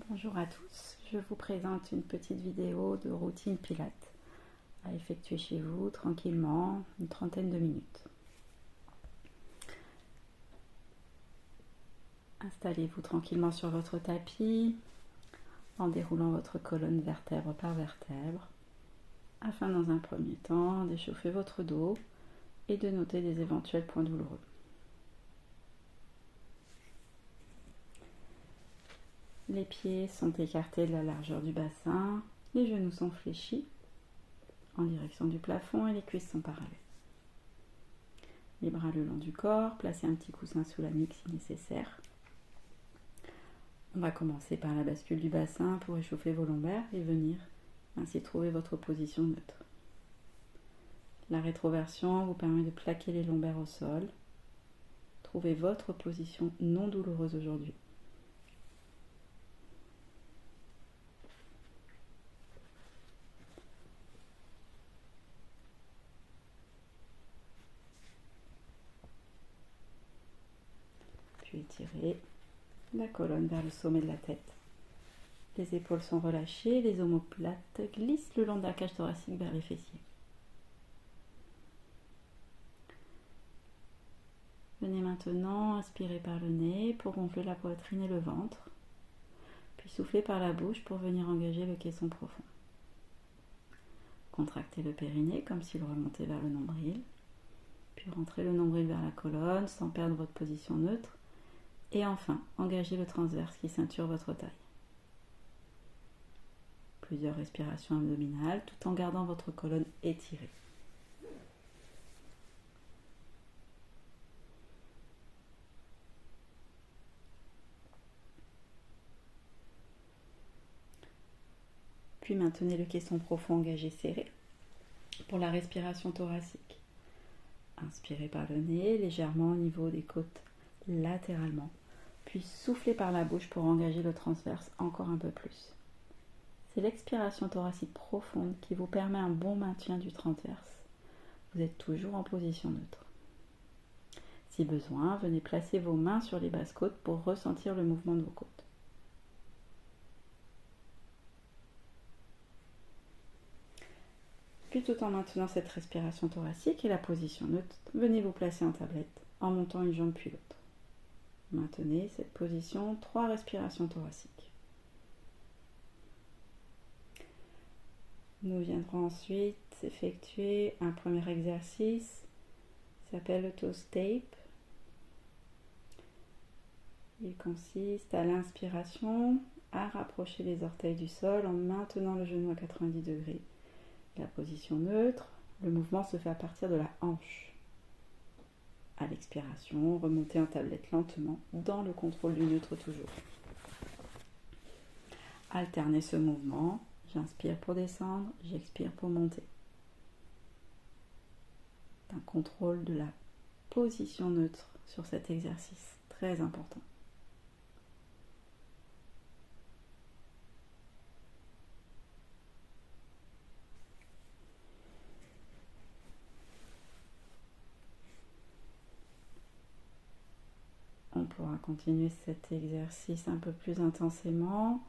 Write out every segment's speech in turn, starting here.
Bonjour à tous, je vous présente une petite vidéo de routine pilates à effectuer chez vous tranquillement, une trentaine de minutes. Installez-vous tranquillement sur votre tapis en déroulant votre colonne vertèbre par vertèbre afin dans un premier temps d'échauffer votre dos et de noter des éventuels points douloureux. Les pieds sont écartés de la largeur du bassin, les genoux sont fléchis en direction du plafond et les cuisses sont parallèles. Les bras le long du corps, placez un petit coussin sous la nuque si nécessaire. On va commencer par la bascule du bassin pour échauffer vos lombaires et venir ainsi trouver votre position neutre. La rétroversion vous permet de plaquer les lombaires au sol. Trouvez votre position non douloureuse aujourd'hui. Puis étirez la colonne vers le sommet de la tête. Les épaules sont relâchées, les omoplates glissent le long de la cage thoracique vers les fessiers. Venez maintenant inspirer par le nez pour gonfler la poitrine et le ventre, puis souffler par la bouche pour venir engager le caisson profond. Contractez le périnée comme s'il remontait vers le nombril, puis rentrez le nombril vers la colonne sans perdre votre position neutre, et enfin engagez le transverse qui ceinture votre taille. Plusieurs respirations abdominales tout en gardant votre colonne étirée. Puis maintenez le caisson profond engagé serré pour la respiration thoracique. Inspirez par le nez légèrement au niveau des côtes latéralement, puis soufflez par la bouche pour engager le transverse encore un peu plus. C'est l'expiration thoracique profonde qui vous permet un bon maintien du transverse. Vous êtes toujours en position neutre. Si besoin, venez placer vos mains sur les basses côtes pour ressentir le mouvement de vos côtes. Puis tout en maintenant cette respiration thoracique et la position neutre, venez vous placer en tablette en montant une jambe puis l'autre. Maintenez cette position 3 respirations thoraciques. Nous viendrons ensuite effectuer un premier exercice qui s'appelle le toe tape. Il consiste à l'inspiration à rapprocher les orteils du sol en maintenant le genou à 90 degrés. La position neutre, le mouvement se fait à partir de la hanche. À l'expiration, remontez en tablette lentement dans le contrôle du neutre toujours. Alternez ce mouvement, j'inspire pour descendre, j'expire pour monter. Un contrôle de la position neutre sur cet exercice, très important. On pourra continuer cet exercice un peu plus intensément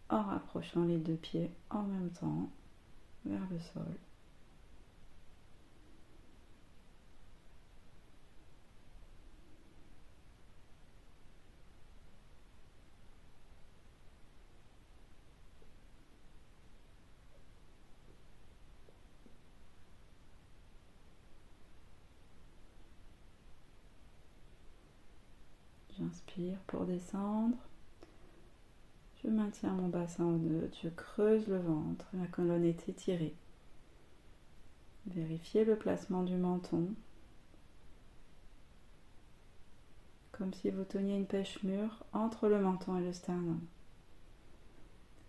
en rapprochant les deux pieds en même temps vers le sol. J'inspire pour descendre. Je maintiens mon bassin au neutre, je creuse le ventre, la colonne est étirée. Vérifiez le placement du menton, comme si vous teniez une pêche mûre entre le menton et le sternum.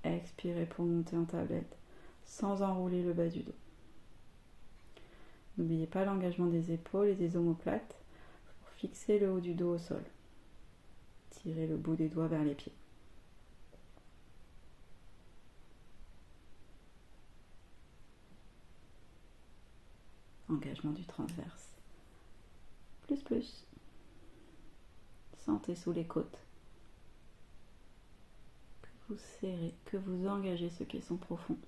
Expirez pour monter en tablette, sans enrouler le bas du dos. N'oubliez pas l'engagement des épaules et des omoplates pour fixer le haut du dos au sol. Tirez le bout des doigts vers les pieds. Engagement du transverse. Plus. Sentez sous les côtes vous serrez, que vous engagez ce caisson profond,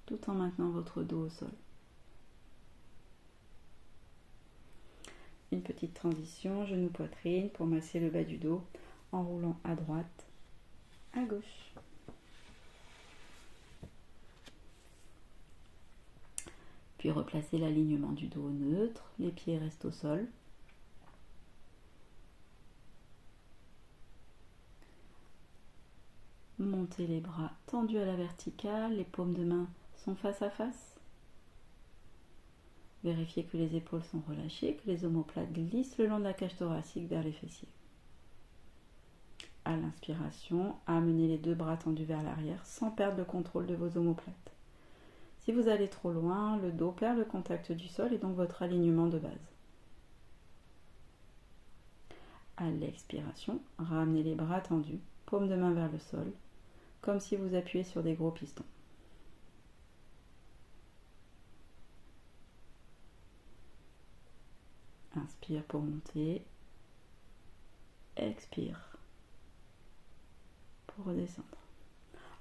tout en maintenant votre dos au sol. Une petite transition, genou-poitrine pour masser le bas du dos en roulant à droite, à gauche. Puis replacez l'alignement du dos au neutre, les pieds restent au sol. Montez les bras tendus à la verticale, les paumes de main sont face à face. Vérifiez que les épaules sont relâchées, que les omoplates glissent le long de la cage thoracique vers les fessiers. À l'inspiration, amenez les deux bras tendus vers l'arrière sans perdre le contrôle de vos omoplates. Si vous allez trop loin, le dos perd le contact du sol et donc votre alignement de base. À l'expiration, ramenez les bras tendus, paumes de main vers le sol, comme si vous appuyez sur des gros pistons. Inspire pour monter, expire pour redescendre.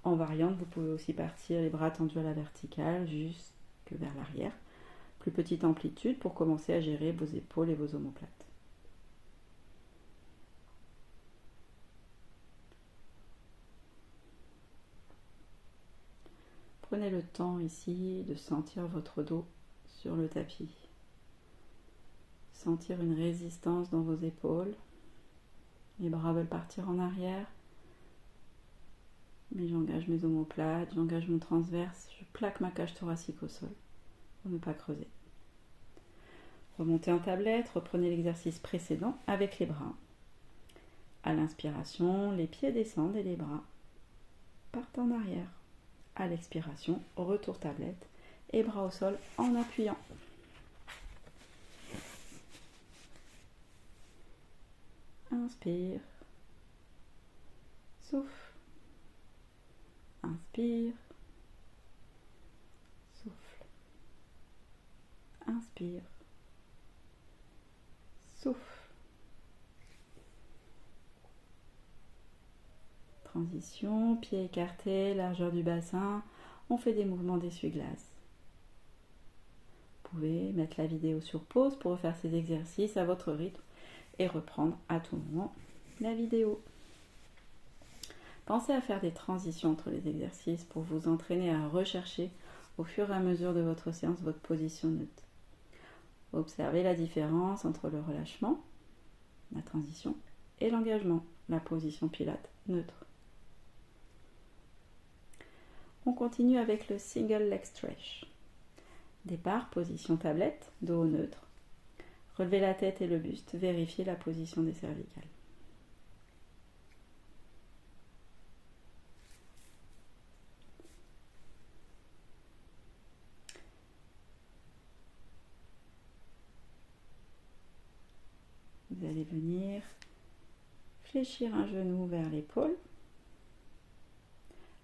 En variante, vous pouvez aussi partir les bras tendus à la verticale jusque vers l'arrière. Plus petite amplitude pour commencer à gérer vos épaules et vos omoplates. Prenez le temps ici de sentir votre dos sur le tapis. Sentir une résistance dans vos épaules. Les bras veulent partir en arrière. Mais j'engage mes omoplates, j'engage mon transverse, je plaque ma cage thoracique au sol pour ne pas creuser. Remontez en tablette, reprenez l'exercice précédent avec les bras. À l'inspiration, les pieds descendent et les bras partent en arrière. À l'expiration, retour tablette et bras au sol en appuyant. Inspire, souffle. Inspire, souffle. Inspire, souffle. Transition, pieds écartés, largeur du bassin. On fait des mouvements d'essuie-glace. Vous pouvez mettre la vidéo sur pause pour refaire ces exercices à votre rythme et reprendre à tout moment la vidéo. Pensez à faire des transitions entre les exercices pour vous entraîner à rechercher au fur et à mesure de votre séance votre position neutre. Observez la différence entre le relâchement, la transition, et l'engagement, la position pilate neutre. On continue avec le single leg stretch. Départ, position tablette, dos neutre. Relevez la tête et le buste, vérifiez la position des cervicales. Vous allez venir fléchir un genou vers l'épaule.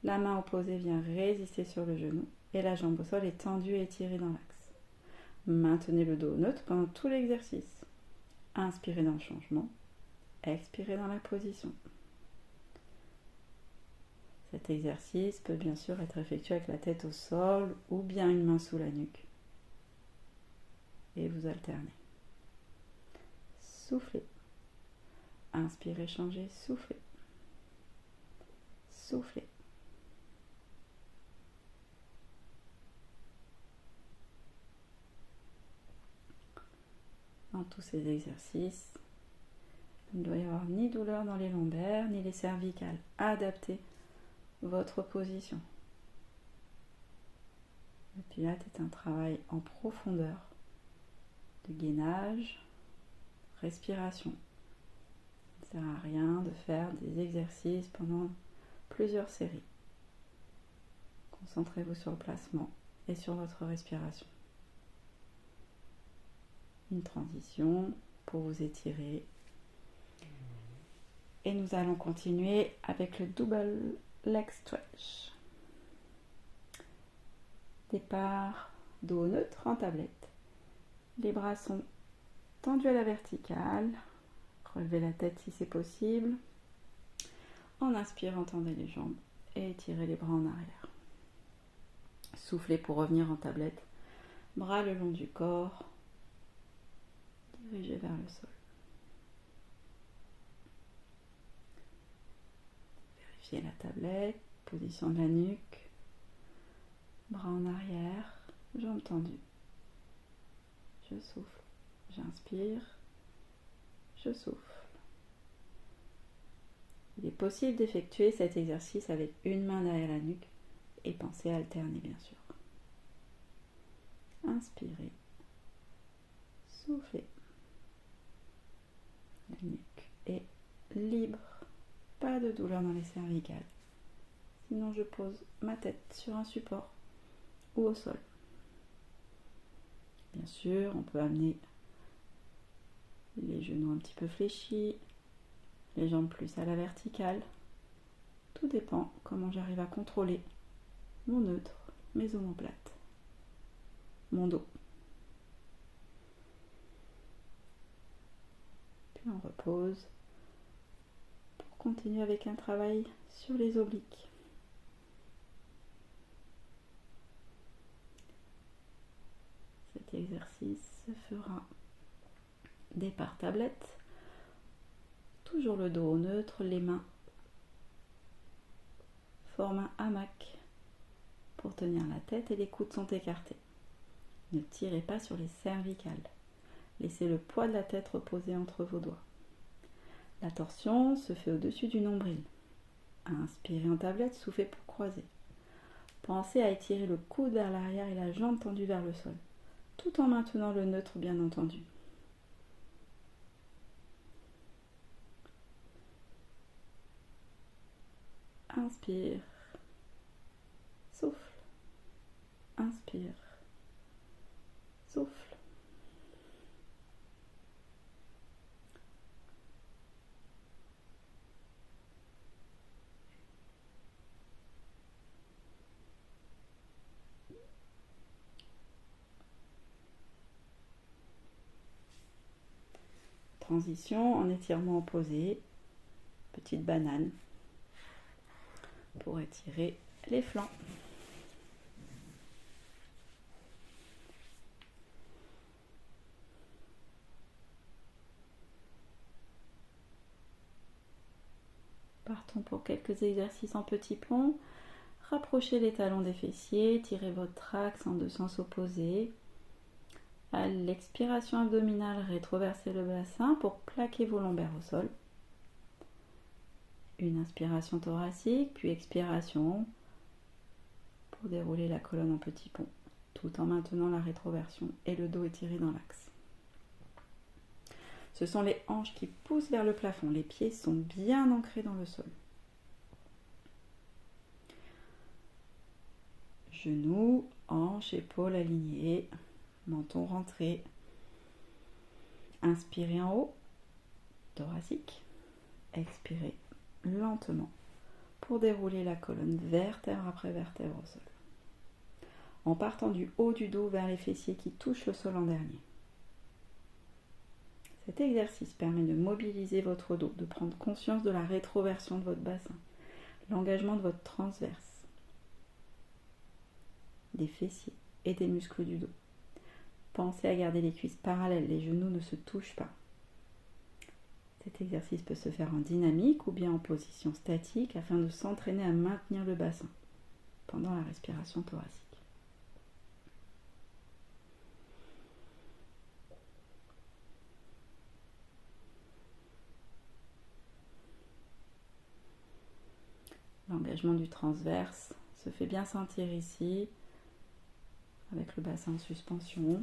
La main opposée vient résister sur le genou et la jambe au sol est tendue et étirée dans l'axe. Maintenez le dos neutre pendant tout l'exercice. Inspirez dans le changement, expirez dans la position. Cet exercice peut bien sûr être effectué avec la tête au sol ou bien une main sous la nuque. Et vous alternez. Soufflez. Inspirez, changez, soufflez. Soufflez. Dans tous ces exercices, il ne doit y avoir ni douleur dans les lombaires, ni les cervicales. Adaptez votre position. Le pilate est un travail en profondeur, de gainage, respiration. Il ne sert à rien de faire des exercices pendant plusieurs séries. Concentrez-vous sur le placement et sur votre respiration. Une transition pour vous étirer. Et nous allons continuer avec le double leg stretch. Départ, dos neutre en tablette. Les bras sont tendus à la verticale. Relevez la tête si c'est possible. En inspirant, tendez les jambes et étirez les bras en arrière. Soufflez pour revenir en tablette. Bras le long du corps, dirigez vers le sol. Vérifiez la tablette, position de la nuque, bras en arrière, jambes tendues. Je souffle, j'inspire, je souffle. Il est possible d'effectuer cet exercice avec une main derrière la nuque et pensez à alterner bien sûr. Inspirez, soufflez. La nuque est libre, pas de douleur dans les cervicales. Sinon je pose ma tête sur un support ou au sol. Bien sûr, on peut amener les genoux un petit peu fléchis, les jambes plus à la verticale. Tout dépend comment j'arrive à contrôler mon neutre, mes omoplates, mon dos. Puis on repose pour continuer avec un travail sur les obliques. Cet exercice se fera départ tablette, toujours le dos au neutre, les mains forment un hamac pour tenir la tête et les coudes sont écartés. Ne tirez pas sur les cervicales. Laissez le poids de la tête reposer entre vos doigts. La torsion se fait au-dessus du nombril. Inspirez en tablette, soufflez pour croiser. Pensez à étirer le coude vers l'arrière et la jambe tendue vers le sol, tout en maintenant le neutre bien entendu. Inspire, souffle, inspire, souffle. Transition en étirement opposé, petite banane pour étirer les flancs. Partons pour quelques exercices en petit pont. Rapprochez les talons des fessiers, tirez votre axe en deux sens opposés. À l'expiration abdominale, rétroversez le bassin pour plaquer vos lombaires au sol. Une inspiration thoracique, puis expiration pour dérouler la colonne en petit pont, tout en maintenant la rétroversion et le dos étiré dans l'axe. Ce sont les hanches qui poussent vers le plafond, les pieds sont bien ancrés dans le sol. Genoux, hanches, épaules alignées, menton rentré. Inspirez en haut, thoracique. Expirez lentement pour dérouler la colonne vertèbre après vertèbre au sol. En partant du haut du dos vers les fessiers qui touchent le sol en dernier. Cet exercice permet de mobiliser votre dos, de prendre conscience de la rétroversion de votre bassin, l'engagement de votre transverse, des fessiers et des muscles du dos. Pensez à garder les cuisses parallèles, les genoux ne se touchent pas. Cet exercice peut se faire en dynamique ou bien en position statique afin de s'entraîner à maintenir le bassin pendant la respiration thoracique. L'engagement du transverse se fait bien sentir ici, avec le bassin en suspension.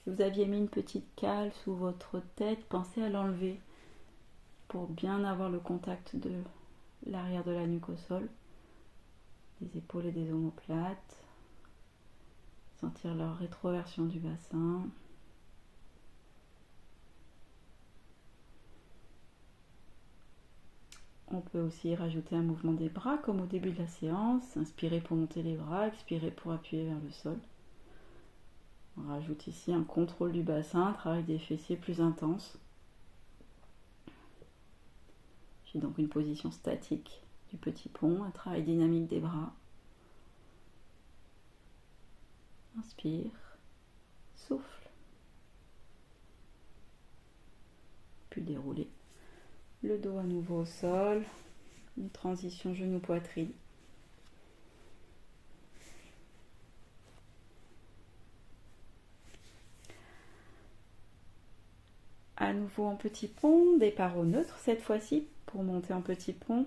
Si vous aviez mis une petite cale sous votre tête, pensez à l'enlever pour bien avoir le contact de l'arrière de la nuque au sol, des épaules et des omoplates, sentir leur rétroversion du bassin. On peut aussi rajouter un mouvement des bras comme au début de la séance. Inspirez pour monter les bras, expirez pour appuyer vers le sol. On rajoute ici un contrôle du bassin, un travail des fessiers plus intense. puis donc une position statique du petit pont, un travail dynamique des bras. Inspire, souffle, puis dérouler. Le dos à nouveau au sol, une transition genou-poitrine. À nouveau en petit pont, départ au neutre cette fois-ci pour monter en petit pont.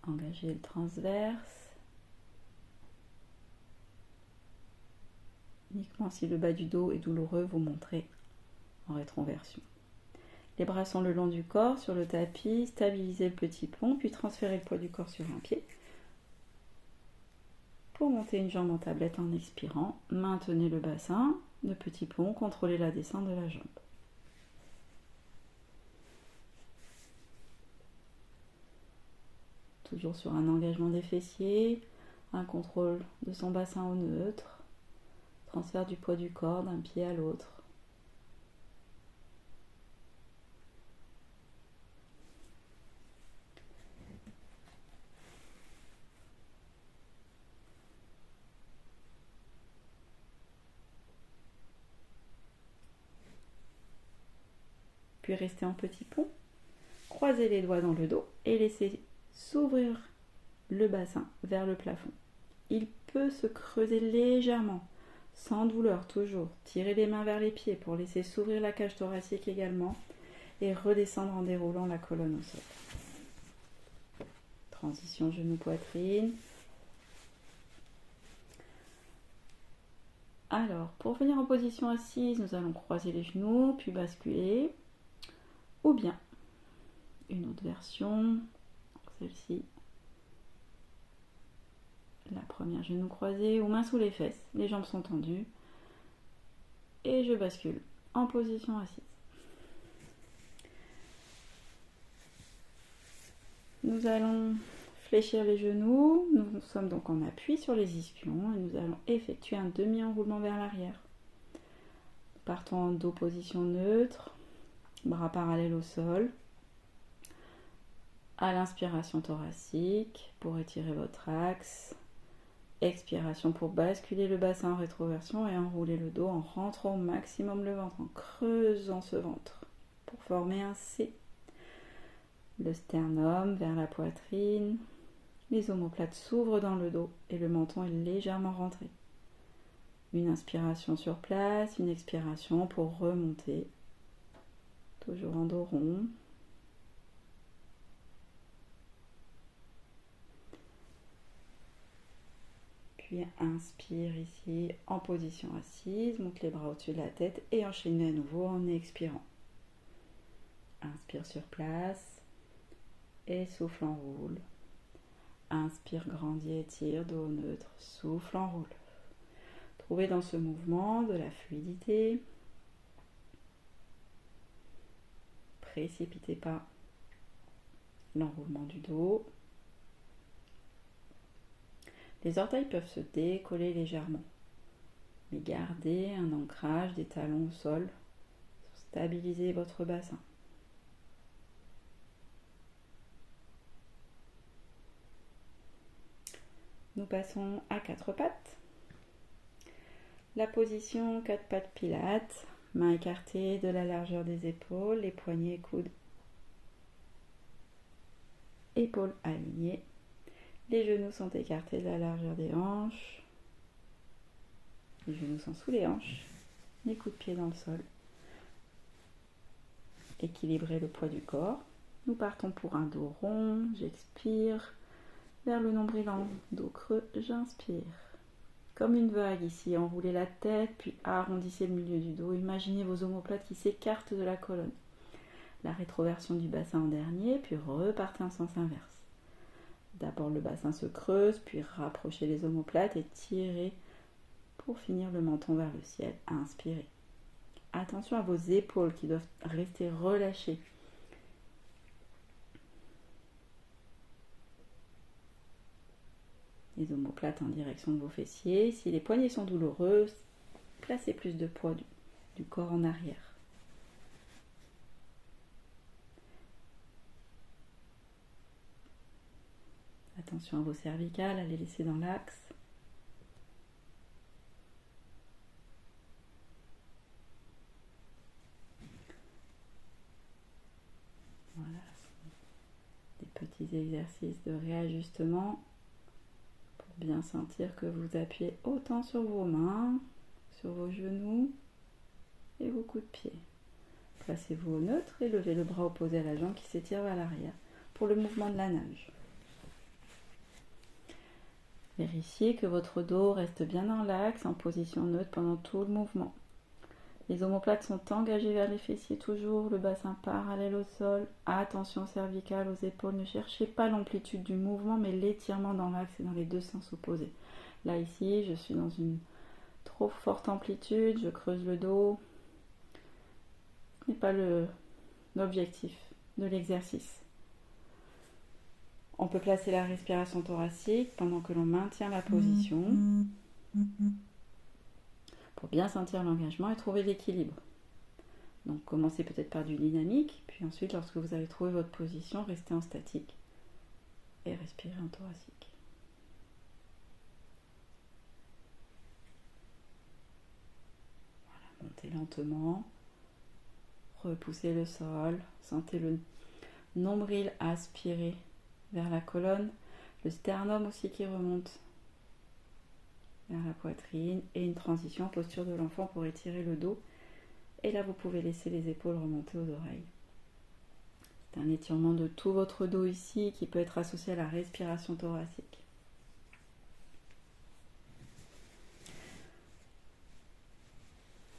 Engagez le transverse. Uniquement si le bas du dos est douloureux, vous montrez en rétroversion. Les bras sont le long du corps sur le tapis, stabilisez le petit pont, puis transférez le poids du corps sur un pied. Pour monter une jambe en tablette en expirant, maintenez le bassin, le petit pont, contrôlez la descente de la jambe. Toujours sur un engagement des fessiers, un contrôle de son bassin au neutre, transfert du poids du corps d'un pied à l'autre. Puis restez en petit pont, croisez les doigts dans le dos et laissez s'ouvrir le bassin vers le plafond. Il peut se creuser légèrement, sans douleur toujours. Tirez les mains vers les pieds pour laisser s'ouvrir la cage thoracique également et redescendre en déroulant la colonne au sol. Transition genou-poitrine. Alors, pour venir en position assise, nous allons croiser les genoux, puis basculer. Ou bien, une autre version, celle-ci. La première, genou croisé ou main sous les fesses. Les jambes sont tendues. Et je bascule en position assise. Nous allons fléchir les genoux. Nous sommes donc en appui sur les ischions et nous allons effectuer un demi-enroulement vers l'arrière. Partons en dos, position neutre. Bras parallèles au sol. À l'inspiration thoracique pour étirer votre axe. Expiration pour basculer le bassin en rétroversion et enrouler le dos en rentrant au maximum le ventre, en creusant ce ventre pour former un C. Le sternum vers la poitrine. Les omoplates s'ouvrent dans le dos et le menton est légèrement rentré. Une inspiration sur place, une expiration pour remonter. Toujours en dos rond. Puis inspire ici en position assise, monte les bras au-dessus de la tête et enchaîne à nouveau en expirant. Inspire sur place et souffle, enroule. Inspire, grandis, étire, dos neutre, souffle, enroule. Trouvez dans ce mouvement de la fluidité. Précipitez pas l'enroulement du dos. Les orteils peuvent se décoller légèrement, mais gardez un ancrage des talons au sol pour stabiliser votre bassin. Nous passons à quatre pattes. La position quatre pattes pilates, mains écartées de la largeur des épaules, les poignets, coudes, épaules alignées. Les genoux sont écartés de la largeur des hanches. Les genoux sont sous les hanches. Les coups de pied dans le sol. Équilibrez le poids du corps. Nous partons pour un dos rond. J'expire. Vers le nombril en dos creux, j'inspire. Comme une vague ici, enroulez la tête, puis arrondissez le milieu du dos. Imaginez vos omoplates qui s'écartent de la colonne. La rétroversion du bassin en dernier, puis repartez en sens inverse. D'abord le bassin se creuse, puis rapprochez les omoplates et tirez pour finir le menton vers le ciel. Inspirez. Attention à vos épaules qui doivent rester relâchées. Les omoplates en direction de vos fessiers. Si les poignets sont douloureux, placez plus de poids du corps en arrière. Attention à vos cervicales, à les laisser dans l'axe. Voilà, des petits exercices de réajustement pour bien sentir que vous appuyez autant sur vos mains, sur vos genoux et vos coups de pied. Placez-vous au neutre et levez le bras opposé à la jambe qui s'étire vers l'arrière pour le mouvement de la nage. Vérifiez que votre dos reste bien dans l'axe en position neutre pendant tout le mouvement. Les omoplates sont engagées vers les fessiers toujours, le bassin parallèle au sol. Attention cervicale aux épaules, ne cherchez pas l'amplitude du mouvement mais l'étirement dans l'axe et dans les deux sens opposés. Là ici, je suis dans une trop forte amplitude, je creuse le dos. Ce n'est pas l'objectif de l'exercice. On peut placer la respiration thoracique pendant que l'on maintient la position pour bien sentir l'engagement et trouver l'équilibre. Donc commencez peut-être par du dynamique, puis ensuite lorsque vous avez trouvé votre position, restez en statique et respirez en thoracique. Voilà, montez lentement, repoussez le sol, sentez le nombril aspirer vers la colonne, le sternum aussi qui remonte vers la poitrine et une transition posture de l'enfant pour étirer le dos. Et là, vous pouvez laisser les épaules remonter aux oreilles. C'est un étirement de tout votre dos ici qui peut être associé à la respiration thoracique.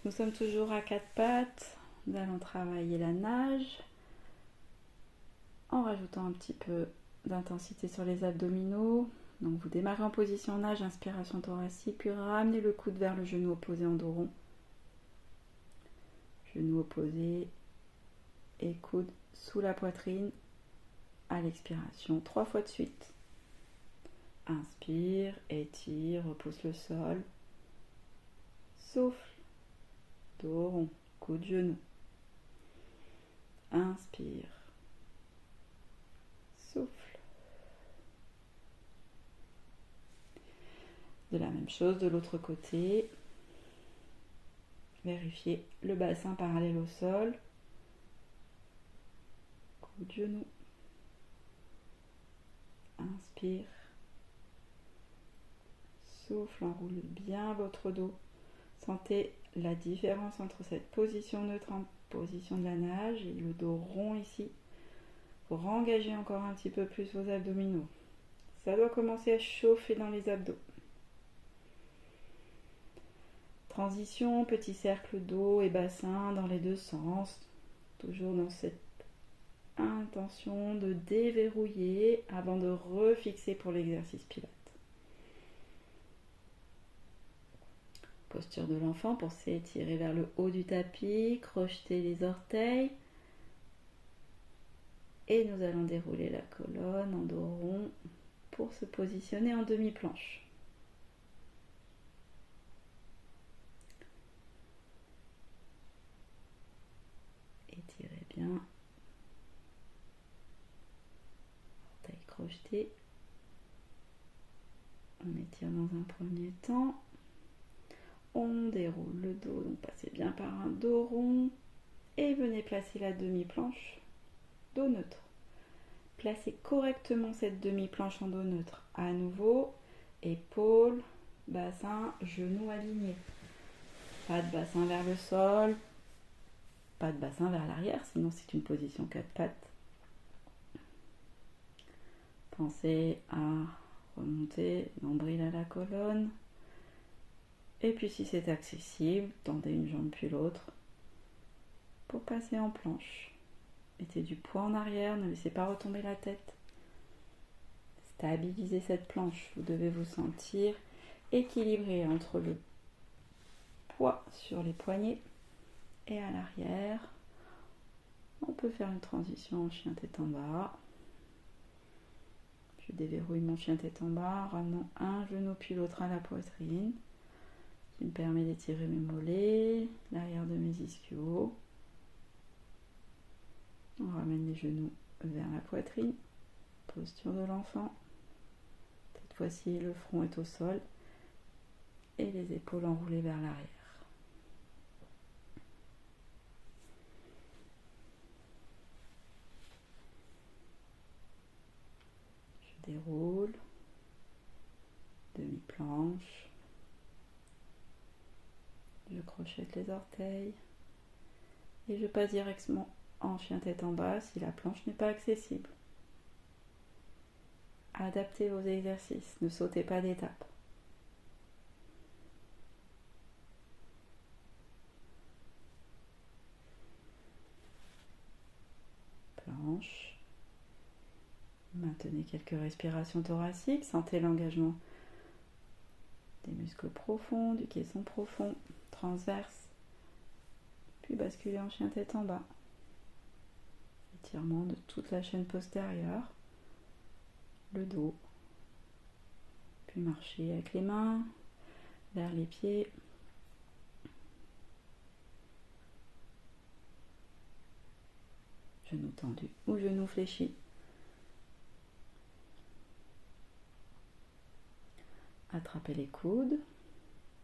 Nous sommes toujours à quatre pattes. Nous allons travailler la nage en rajoutant un petit peu d'intensité sur les abdominaux. Donc vous démarrez en position nage, inspiration thoracique, puis ramenez le coude vers le genou opposé en dos rond. Genou opposé et coude sous la poitrine à l'expiration, 3 fois de suite. Inspire, étire, repousse le sol. Souffle, dos rond, coude genou. Inspire, souffle. De la même chose de l'autre côté. Vérifiez le bassin parallèle au sol. Coude genou. Inspire. Souffle, enroule bien votre dos. Sentez la différence entre cette position neutre en position de la nage et le dos rond ici. Pour engager encore un petit peu plus vos abdominaux. Ça doit commencer à chauffer dans les abdos. Transition, petit cercle dos et bassin dans les deux sens. Toujours dans cette intention de déverrouiller avant de refixer pour l'exercice pilates. Posture de l'enfant pour s'étirer vers le haut du tapis, crocheter les orteils. Et nous allons dérouler la colonne en dos rond pour se positionner en demi-planche. Étirez bien. Orteils crochetés. On étire dans un premier temps. On déroule le dos, donc passez bien par un dos rond. Et venez placer la demi-planche, dos neutre. Placez correctement cette demi-planche en dos neutre. À nouveau, épaules, bassin, genoux alignés. Pas de bassin vers le sol, pas de bassin vers l'arrière, sinon c'est une position 4 pattes. Pensez à remonter nombril à la colonne. Et puis si c'est accessible, tendez une jambe puis l'autre pour passer en planche. Mettez du poids en arrière, ne laissez pas retomber la tête. Stabilisez cette planche. Vous devez vous sentir équilibré entre le poids sur les poignets et à l'arrière. On peut faire une transition en chien tête en bas. Je déverrouille mon chien tête en bas en ramenant un genou puis l'autre à la poitrine, qui me permet d'étirer mes mollets, l'arrière de mes ischios. On ramène les genoux vers la poitrine, posture de l'enfant. fois-ci, le front est au sol et les épaules enroulées vers l'arrière. Je déroule, demi-planche, je crochette les orteils et je passe directement en chien tête en bas si la planche n'est pas accessible. Adaptez vos exercices, ne sautez pas d'étape. Planche. Maintenez quelques respirations thoraciques, sentez l'engagement des muscles profonds, du caisson profond, transverse, puis basculez en chien tête en bas. Étirement de toute la chaîne postérieure, le dos, puis marchez avec les mains vers les pieds. Genoux tendus ou genoux fléchis. Attrapez les coudes,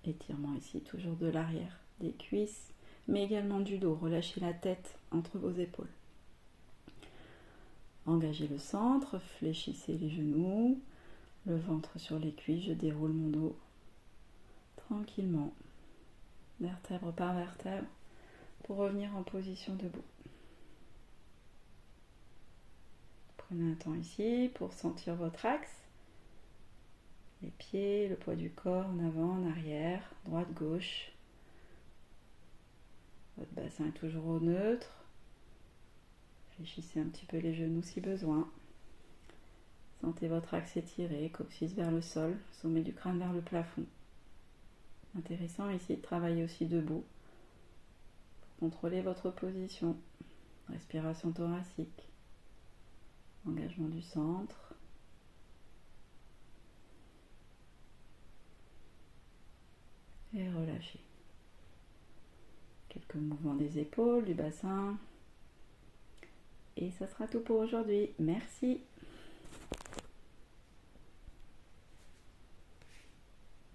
étirement ici toujours de l'arrière, des cuisses, mais également du dos. Relâchez la tête entre vos épaules. Engagez le centre, fléchissez les genoux, le ventre sur les cuisses, je déroule mon dos tranquillement, vertèbre par vertèbre, pour revenir en position debout. Prenez un temps ici pour sentir votre axe. Les pieds, le poids du corps en avant, en arrière, droite, gauche. Votre bassin est toujours au neutre. Fléchissez un petit peu les genoux si besoin. Sentez votre axe étiré, coccyx vers le sol, sommet du crâne vers le plafond. Intéressant ici de travailler aussi debout pour contrôler votre position. Respiration thoracique. Engagement du centre. Et relâchez. Quelques mouvements des épaules, du bassin. Et ça sera tout pour aujourd'hui. Merci.